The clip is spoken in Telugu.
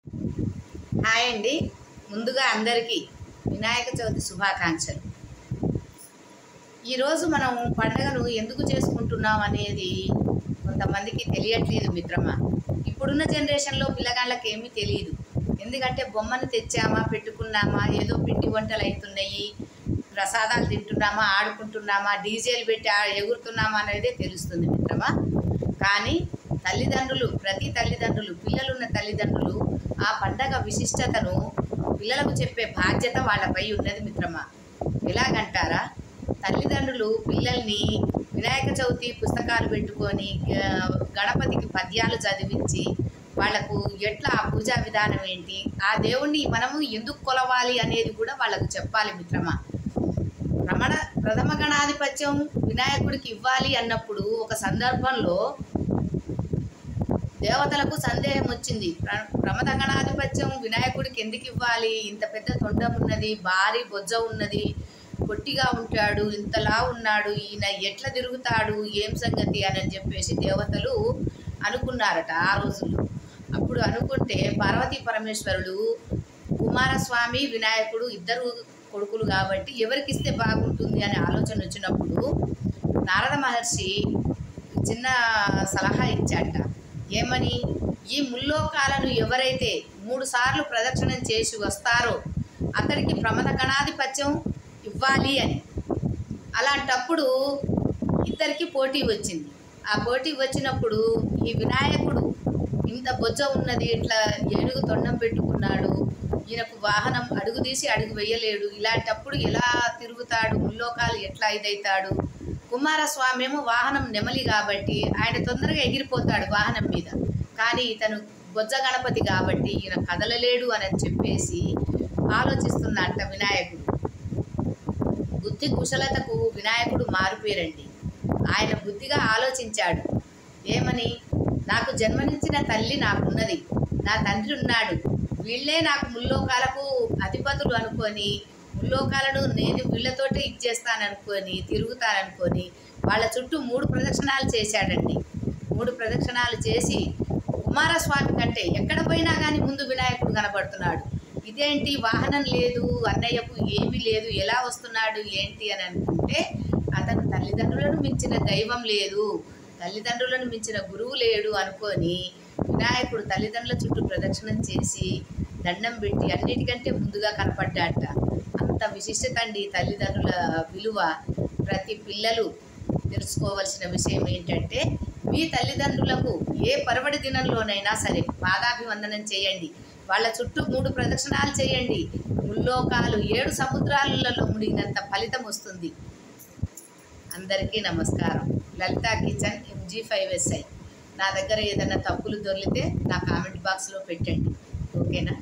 హాయ్ అండి. ముందుగా అందరికీ వినాయక చవితి శుభాకాంక్షలు. ఈరోజు మనం పండుగను ఎందుకు చేసుకుంటున్నాం అనేది కొంతమందికి తెలియట్లేదు మిత్రమా. ఇప్పుడున్న జనరేషన్లో పిల్లగాళ్ళకి ఏమీ తెలియదు. ఎందుకంటే బొమ్మను తెచ్చామా, పెట్టుకున్నామా, ఏదో పిండి వంటలు అవుతున్నాయి, ప్రసాదాలు తింటున్నామా, ఆడుకుంటున్నామా, డీజేలు పెట్టి ఎగురుతున్నామా అనేదే తెలుస్తుంది మిత్రమా. కానీ ప్రతి తల్లిదండ్రులు, పిల్లలున్న తల్లిదండ్రులు ఆ పండగ విశిష్టతను పిల్లలకు చెప్పే బాధ్యత వాళ్ళపై ఉన్నది మిత్రమా. ఎలాగంటారా, తల్లిదండ్రులు పిల్లల్ని వినాయక చవితి పుస్తకాలు పెట్టుకొని గణపతికి పద్యాలు చదివించి వాళ్లకు ఎట్లా ఆ పూజా విధానం ఏంటి, ఆ దేవుణ్ణి మనము ఎందుకు కొలవాలి అనేది కూడా వాళ్ళకు చెప్పాలి మిత్రమా. ప్రథమ గణాధిపత్యం వినాయకుడికి ఇవ్వాలి అన్నప్పుడు ఒక సందర్భంలో దేవతలకు సందేహం వచ్చింది. ప్రథమ గణాధిపత్యం వినాయకుడికి ఎందుకు ఇవ్వాలి, ఇంత పెద్ద తొండం ఉన్నది, భారీ బొజ్జ ఉన్నది, పొట్టిగా ఉంటాడు, ఇంతలా ఉన్నాడు, ఈయన ఎట్లా తిరుగుతాడు, ఏం సంగతి అని చెప్పేసి దేవతలు అనుకున్నారట ఆ రోజుల్లో. అప్పుడు అనుకుంటే పార్వతీ పరమేశ్వరుడు, కుమారస్వామి వినాయకుడు ఇద్దరు కొడుకులు కాబట్టి ఎవరికి ఇస్తే బాగుంటుంది అనే ఆలోచన వచ్చినప్పుడు నారద మహర్షి చిన్న సలహా ఇచ్చాట. ఏమని, ఈ ముల్లోకాలను ఎవరైతే 3 సార్లు ప్రదక్షిణం చేసి వస్తారో అతడికి ప్రథమ గణాధిపత్యం ఇవ్వాలి అని. అలాంటప్పుడు ఇద్దరికి పోటీ వచ్చింది. ఆ పోటీ వచ్చినప్పుడు ఈ వినాయకుడు ఇంత బొజ్జ ఉన్నది, ఇట్లా ఏనుగు తొండం పెట్టుకున్నాడు, ఈయనకు వాహనం అడుగు తీసి అడుగు వేయలేడు, ఇలాంటప్పుడు ఎలా తిరుగుతాడు, ముల్లోకాలు ఎట్లా ఇదవుతాడు. కుమారస్వామి ఏమో వాహనం నెమలి కాబట్టి ఆయన తొందరగా ఎగిరిపోతాడు వాహనం మీద, కానీ ఇతను బొజ్జ గణపతి కాబట్టి ఈయన కదలలేడు అని చెప్పేసి ఆలోచిస్తున్నట్ట వినాయకుడు. బుద్ధి కుశలతకు వినాయకుడు మారుపేరండి. ఆయన బుద్ధిగా ఆలోచించాడు. ఏమని, నాకు జన్మనిచ్చిన తల్లి నాకున్నది, నా తండ్రి ఉన్నాడు, వీళ్ళే నాకు ముల్లోకాలకు అధిపతులు అనుకొని ముల్లోకాలను నేను వీళ్ళతోటే ఇచ్చేస్తాననుకొని తిరుగుతాననుకొని వాళ్ళ చుట్టూ 3 ప్రదక్షిణాలు చేశాడండి. 3 ప్రదక్షిణాలు చేసి కుమారస్వామి కంటే ఎక్కడ పోయినా కానీ ముందు వినాయకుడు కనబడుతున్నాడు. ఇదేంటి, వాహనం లేదు, అన్నయ్యకు ఏమీ లేదు, ఎలా వస్తున్నాడు ఏంటి అని అనుకుంటే అతను తల్లిదండ్రులను మించిన దైవం లేదు, తల్లిదండ్రులను మించిన గురువు లేడు అనుకొని వినాయకుడు తల్లిదండ్రుల చుట్టూ ప్రదక్షిణం చేసి దండం పెట్టి అన్నిటికంటే ముందుగా కనపడ్డాట. అంత విశిష్టత అండి తల్లిదండ్రుల విలువ. ప్రతి పిల్లలు తెలుసుకోవాల్సిన విషయం ఏంటంటే, మీ తల్లిదండ్రులకు ఏ పర్వడి దినంలోనైనా సరే పాదాభివందనం చేయండి, వాళ్ళ చుట్టూ 3 ప్రదక్షిణాలు చేయండి. ముల్లోకాలు 7 సముద్రాలలో మునిగినంత ఫలితం వస్తుంది. అందరికీ నమస్కారం. Lalitha kitchen MG5SI. నా దగ్గర ఏదైనా తప్పులు దొరికితే నా కామెంట్ బాక్స్లో పెట్టండి, ఓకేనా.